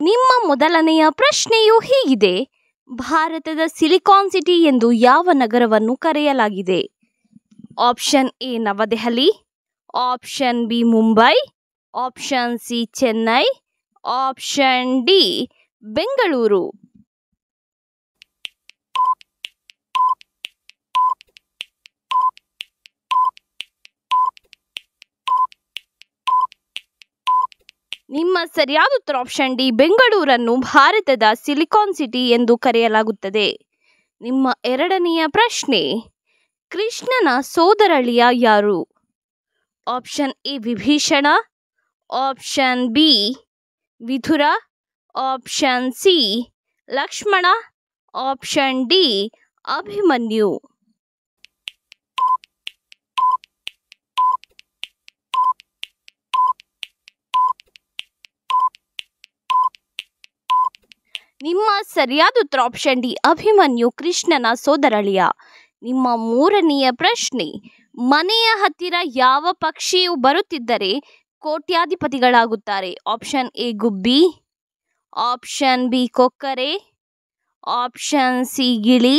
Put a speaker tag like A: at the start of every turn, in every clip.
A: ನಿಮ್ಮ ಮೊದಲನೆಯ ಪ್ರಶ್ನೆಯು ಹೀಗಿದೆ: ಭಾರತದ ಸಿಲಿಕಾನ್ ಸಿಟಿ ಎಂದು ಯಾವ ನಗರವನ್ನು ಕರೆಯಲಾಗಿದೆ? Option A Navadehali, option B Mumbai, option C Chennai, option D Bengaluru. ನಿಮ್ಮ ಸರಿಯಾದ ಉತ್ತರ ಆಪ್ಷನ್ ಡಿ, ಬೆಂಗಳೂರನ್ನು ಭಾರತದ ಸಿಲಿಕಾನ್ ಸಿಟಿ ಎಂದು ಕರೆಯಲಾಗುತ್ತದೆ. ನಿಮ್ಮ ಎರಡನೆಯ ಪ್ರಶ್ನೆ: ಕೃಷ್ಣನ ಸೋದರಳಿಯ ಯಾರು? Option A Vibhishana, option B Vidura, option C Lakshmana, option D Abhimanyu. ನಿಮ್ಮ ಸರಿಯಾದ ಉತ್ತರ ಆಪ್ಷನ್ ಡಿ, ಅಭಿಮನ್ಯು ಕೃಷ್ಣನ ಸೋದರಳಿಯ. ನಿಮ್ಮ ಮೂರನೆಯ ಪ್ರಶ್ನೆ: ಮನೆಯ ಹತ್ತಿರ ಯಾವ ಪಕ್ಷಿಯು ಬರುತ್ತಿದ್ದರೆ ಕೋಟ್ಯಾಧಿಪತಿಗಳಾಗುತ್ತಾರೆ? ಆಪ್ಷನ್ ಎ ಗುಬ್ಬಿ, ಆಪ್ಷನ್ ಬಿ ಕೊಕ್ಕರೆ, ಆಪ್ಷನ್ ಸಿ ಗಿಳಿ,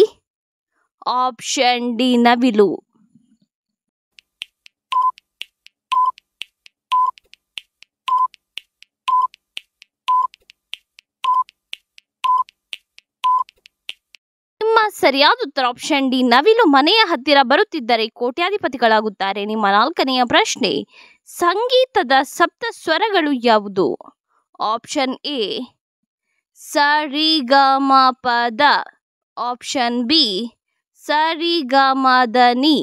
A: ಆಪ್ಷನ್ ಡಿ ನವಿಲು. ನಿಮ್ಮ ಸರಿಯಾದ ಉತ್ತರ ಆಪ್ಷನ್ ಡಿ, ನವಿಲು ಮನೆಯ ಹತ್ತಿರ ಬರುತ್ತಿದ್ದರೆ ಕೋಟ್ಯಾಧಿಪತಿಗಳಾಗುತ್ತಾರೆ. ನಿಮ್ಮ ನಾಲ್ಕನೆಯ ಪ್ರಶ್ನೆ: ಸಂಗೀತದ ಸಪ್ತ ಸ್ವರಗಳು ಯಾವುದು? ಆಪ್ಷನ್ ಎ ಸ ರಿ ಗ ಮ ಪ ದ, ಆಪ್ಷನ್ ಬಿ ಸ ರಿ ಗ ಮ ದ ನಿ,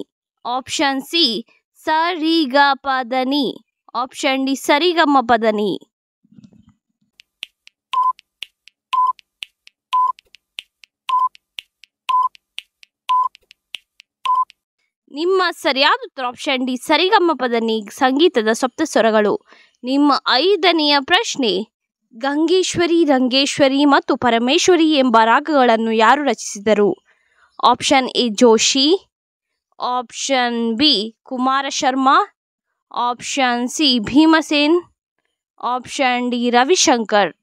A: ಆಪ್ಷನ್ ಸಿ ಸ ರಿ ಗ ಪ ದ ನಿ, ಆಪ್ಷನ್ ಡಿ ಸರಿಗಮ ಪದ ನಿ. ನಿಮ್ಮ ಸರಿಯಾದ ಉತ್ತರ ಆಪ್ಷನ್ ಡಿ, ಸರಿಗಮ ಪದ ನಿ ಸಂಗೀತದ ಸಪ್ತ ಸ್ವರಗಳು. ನಿಮ್ಮ ಐದನೆಯ ಪ್ರಶ್ನೆ: ಗಂಗೇಶ್ವರಿ, ರಂಗೇಶ್ವರಿ ಮತ್ತು ಪರಮೇಶ್ವರಿ ಎಂಬ ರಾಗಗಳನ್ನು ಯಾರು ರಚಿಸಿದರು? Option A Joshi, option B Kumara Sharma, option C Bhimsen, option D Ravishankar.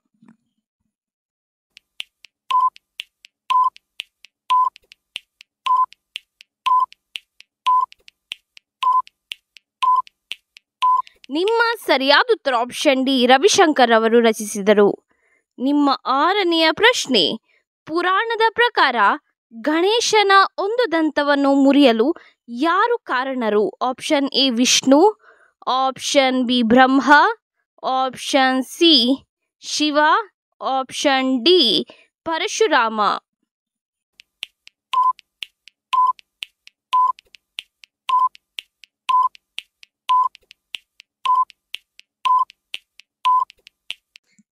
A: ನಿಮ್ಮ ಸರಿಯಾದ ಉತ್ತರ ಆಪ್ಷನ್ ಡಿ, ರವಿಶಂಕರ್ ಅವರು ರಚಿಸಿದರು. ನಿಮ್ಮ ಆರನೆಯ ಪ್ರಶ್ನೆ: ಪುರಾಣದ ಪ್ರಕಾರ ಗಣೇಶನ ಒಂದು ದಂತವನ್ನು ಮುರಿಯಲು ಯಾರು ಕಾರಣರು? Option A Vishnu, option B Brahma, option C Shiva, option D Parashurama.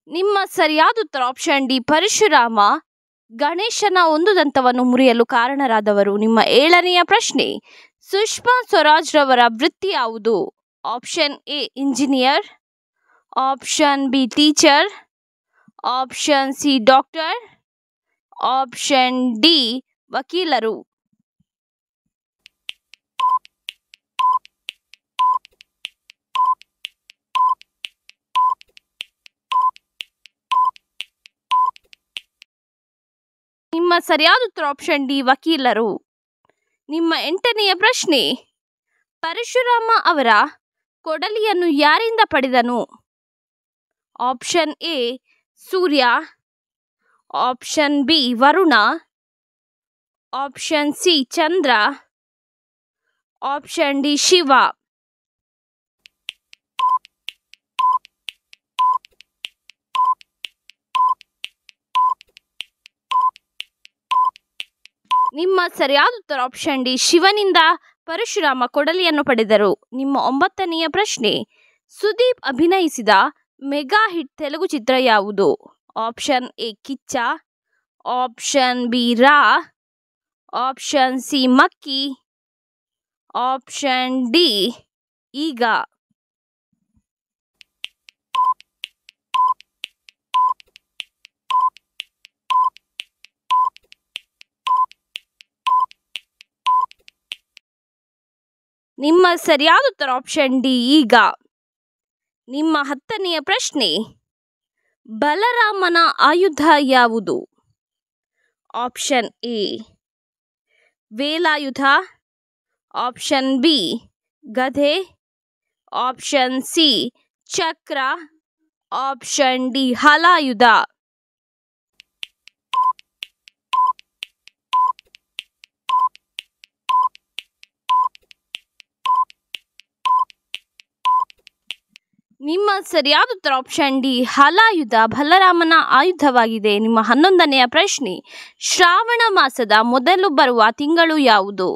A: ನಿಮ್ಮ ಸರಿಯಾದ ಉತ್ತರ ಆಪ್ಷನ್ ಡಿ, ಪರಶುರಾಮ ಗಣೇಶನ ಒಂದು ದಂತವನ್ನು ಮುರಿಯಲು ಕಾರಣರಾದವರು. ನಿಮ್ಮ ಏಳನೆಯ ಪ್ರಶ್ನೆ: ಸುಷ್ಮಾ ಸ್ವರಾಜ್ ರವರ ವೃತ್ತಿ ಯಾವುದು? Option A engineer, option B teacher, option C doctor, option D ವಕೀಲರು. ನಿಮ್ಮ ಸರಿಯಾದ ಉತ್ತರ ಆಪ್ಷನ್ ಡಿ ವಕೀಲರು. ನಿಮ್ಮ ಎಂಟನೆಯ ಪ್ರಶ್ನೆ: ಪರಶುರಾಮ ಅವರ ಕೊಡಲಿಯನ್ನು ಯಾರಿಂದ ಪಡೆದನು? Option A Surya, option B Varuna, option C Chandra, option D Shiva. ನಿಮ್ಮ ಸರಿಯಾದ ಉತ್ತರ ಆಪ್ಷನ್ ಡಿ, ಶಿವನಿಂದ ಪರಶುರಾಮ ಕೊಡಲಿಯನ್ನು ಪಡೆದರು. ನಿಮ್ಮ ಒಂಬತ್ತನೆಯ ಪ್ರಶ್ನೆ: ಸುದೀಪ್ ಅಭಿನಯಿಸಿದ ಮೆಗಾ ಹಿಟ್ ತೆಲುಗು ಚಿತ್ರ ಯಾವುದು? Option A Kichcha, option B Raa, option C Makkhi, option D Eega. ನಿಮ್ಮ ಸರಿಯಾದ ಉತ್ತರ ಆಪ್ಷನ್ ಡಿ ಈಗ. ನಿಮ್ಮ 10ನೆಯ ಪ್ರಶ್ನೆ: ಬಲರಾಮನ ಆಯುಧ ಯಾವುದು? ಆಪ್ಷನ್ ಎ ವೇಲಾಯುಧ, ಆಪ್ಷನ್ ಬಿ ಗದೆ, ಆಪ್ಷನ್ ಸಿ ಚಕ್ರ, ಆಪ್ಷನ್ ಡಿ ಹಲಾಯುಧ. ನಿಮ್ಮ ಸರಿಯಾದ ಉತ್ತರ ಆಪ್ಷನ್ ಡಿ ಹಲಾಯುಧ ಬಲರಾಮನ ಆಯುಧವಾಗಿದೆ. ನಿಮ್ಮ 11ನೆಯ ಪ್ರಶ್ನೆ, ಶ್ರಾವಣ ಮಾಸದ ಮೊದಲು ಬರುವ ತಿಂಗಳು ಯಾವುದು?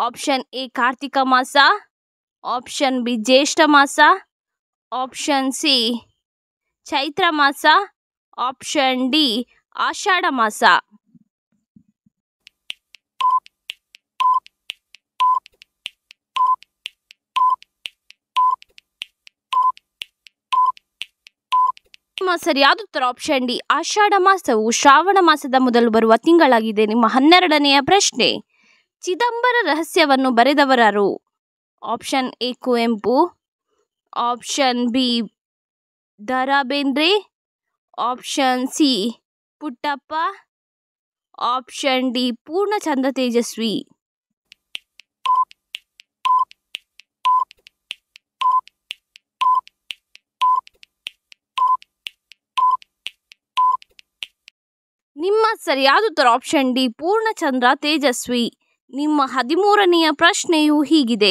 A: ಆಪ್ಷನ್ ಎ ಕಾರ್ತಿಕ ಮಾಸ, ಆಪ್ಷನ್ ಬಿ ಜ್ಯೇಷ್ಠ ಮಾಸ, ಆಪ್ಷನ್ ಸಿ ಚೈತ್ರ ಮಾಸ, ಆಪ್ಷನ್ ಡಿ ಆಷಾಢ ಮಾಸ. ನಿಮ್ಮ ಸರಿಯಾದ ಉತ್ತರ ಆಪ್ಷನ್ ಡಿ ಆಷಾಢ ಮಾಸವು ಶ್ರಾವಣ ಮಾಸದ ಮೊದಲು ಬರುವ ತಿಂಗಳಾಗಿದೆ. ನಿಮ್ಮ 12ನೆಯ ಪ್ರಶ್ನೆ, ಚಿದಂಬರ ರಹಸ್ಯವನ್ನು ಬರೆದವರಾರು? Option A Kuvempu, option B Da Ra Bendre, option C Puttappa, option D Poornachandra Tejasvi. ನಿಮ್ಮ ಸರಿಯಾದ ಉತ್ತರ ಆಪ್ಷನ್ ಡಿ ಪೂರ್ಣಚಂದ್ರ ತೇಜಸ್ವಿ. ನಿಮ್ಮ 13ನೆಯ ಪ್ರಶ್ನೆಯು ಹೀಗಿದೆ,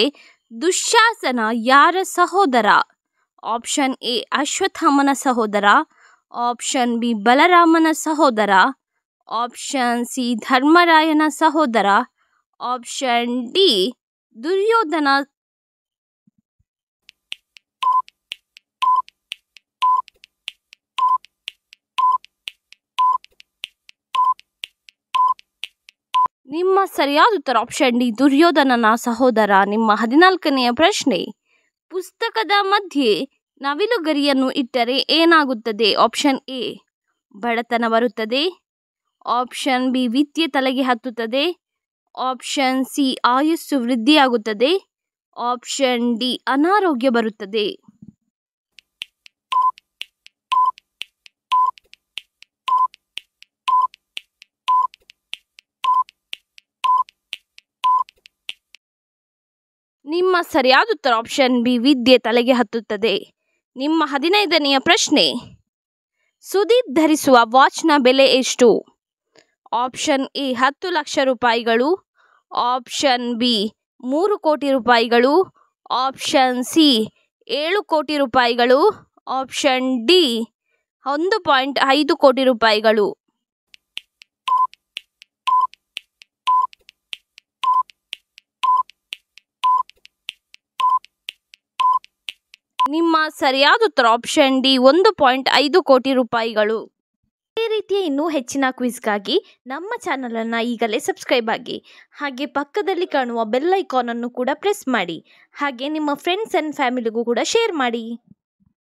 A: ದುಶ್ಯಾಸನ ಯಾರ ಸಹೋದರ? ಆಪ್ಷನ್ ಎ ಅಶ್ವತ್ಥಾಮನ ಸಹೋದರ, ಆಪ್ಷನ್ ಬಿ ಬಲರಾಮನ ಸಹೋದರ, ಆಪ್ಷನ್ ಸಿ ಧರ್ಮರಾಯನ ಸಹೋದರ, ಆಪ್ಷನ್ ಡಿ ದುರ್ಯೋಧನ. ನಿಮ್ಮ ಸರಿಯಾದ ಉತ್ತರ ಆಪ್ಷನ್ ಡಿ ದುರ್ಯೋಧನನ ಸಹೋದರ. ನಿಮ್ಮ 14ನೆಯ ಪ್ರಶ್ನೆ, ಪುಸ್ತಕದ ಮಧ್ಯೆ ನವಿಲುಗರಿಯನ್ನು ಇಟ್ಟರೆ ಏನಾಗುತ್ತದೆ? ಆಪ್ಷನ್ ಎ ಬಡತನ ಬರುತ್ತದೆ, ಆಪ್ಷನ್ ಬಿ ವಿದ್ಯೆ ತಲೆಗೆ ಹತ್ತುತ್ತದೆ, ಆಪ್ಷನ್ ಸಿ ಆಯುಸ್ಸು ವೃದ್ಧಿಯಾಗುತ್ತದೆ, ಆಪ್ಷನ್ ಡಿ ಅನಾರೋಗ್ಯ ಬರುತ್ತದೆ. ನಿಮ್ಮ ಸರಿಯಾದ ಉತ್ತರ ಆಪ್ಷನ್ ಬಿ ವಿದ್ಯೆ ತಲೆಗೆ ಹತ್ತುತ್ತದೆ. ನಿಮ್ಮ 15ನೆಯ ಪ್ರಶ್ನೆ, ಸುದೀಪ್ ಧರಿಸುವ ವಾಚ್ನ ಬೆಲೆ ಎಷ್ಟು? ಆಪ್ಷನ್ ಎ 10 ಲಕ್ಷ ರೂಪಾಯಿಗಳು, ಆಪ್ಷನ್ ಬಿ 3 ಕೋಟಿ ರೂಪಾಯಿಗಳು, ಆಪ್ಷನ್ ಸಿ 7 ಕೋಟಿ ರೂಪಾಯಿಗಳು, ಆಪ್ಷನ್ ಡಿ 1.5 ಕೋಟಿ ರೂಪಾಯಿಗಳು. ನಿಮ್ಮ ಸರಿಯಾದ ಉತ್ತರ ಆಪ್ಷನ್ ಡಿ 1.5 ಕೋಟಿ ರೂಪಾಯಿಗಳು. ಇದೇ ರೀತಿಯ ಇನ್ನೂ ಹೆಚ್ಚಿನ ಕ್ವಿಜ್ಗಾಗಿ ನಮ್ಮ ಚಾನಲನ್ನು ಈಗಲೇ ಸಬ್ಸ್ಕ್ರೈಬ್ ಆಗಿ, ಹಾಗೆ ಪಕ್ಕದಲ್ಲಿ ಕಾಣುವ ಬೆಲ್ ಐಕಾನನ್ನು ಕೂಡ ಪ್ರೆಸ್ ಮಾಡಿ, ಹಾಗೆ ನಿಮ್ಮ ಫ್ರೆಂಡ್ಸ್ ಆ್ಯಂಡ್ ಫ್ಯಾಮಿಲಿಗೂ ಕೂಡ ಶೇರ್ ಮಾಡಿ.